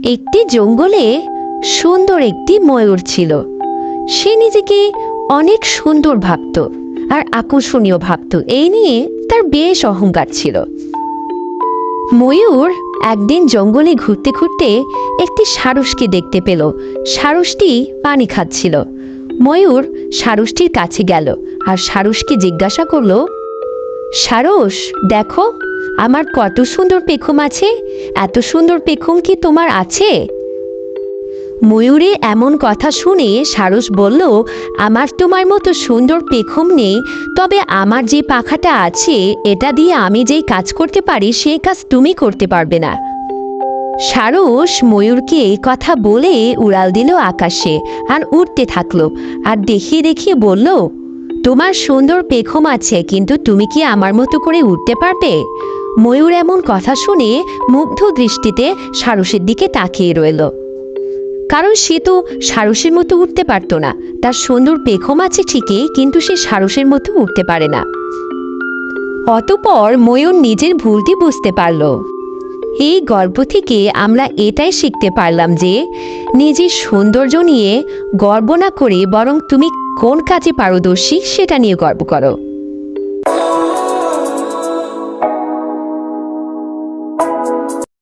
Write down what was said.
একটি জঙ্গলে সুন্দর একটি ময়ূর ছিল। সে নিজেকে অনেক সুন্দর ভাবত আর আকর্ষণীয় ভাবত। এই নিয়ে তার বেশ অহংকার ছিল। ময়ূর একদিন জঙ্গলে ঘুরতে ঘুরতে একটি সারসকে দেখতে পেল। সারসটি পানি খাচ্ছিল। ময়ূর সারসটির কাছে গেল আর সারসকে জিজ্ঞাসা করল, সারস, দেখো আমার কত সুন্দর পেখম আছে। এত সুন্দর পেখম কি তোমার আছে? ময়ূরে এমন কথা শুনে সারস বলল, আমার তোমার মতো সুন্দর পেখম নেই, তবে আমার যে পাখাটা আছে এটা দিয়ে আমি যেই কাজ করতে পারি সেই কাজ তুমি করতে পারবে না। সারস ময়ূরকে এই কথা বলে উড়াল দিল আকাশে আর উড়তে থাকলো। আর দেখিয়ে দেখিয়ে বলল, তোমার সুন্দর পেখম আছে, কিন্তু তুমি কি আমার মতো করে উড়তে পারবে? ময়ূর এমন কথা শুনে মুগ্ধ দৃষ্টিতে সারসের দিকে তাকিয়ে রইল, কারণ সে তো সারসের মতো উঠতে পারতো না। তার সুন্দর পেখম আছে ঠিকই, কিন্তু সে সারসের মতো উঠতে পারে না। অতঃপর ময়ূর নিজের ভুলটি বুঝতে পারল। এই গল্প থেকে আমরা এটাই শিখতে পারলাম যে নিজের সৌন্দর্য নিয়ে গর্ব না করে বরং তুমি কোন কাজে পারদর্শী সেটা নিয়ে গর্ব করো।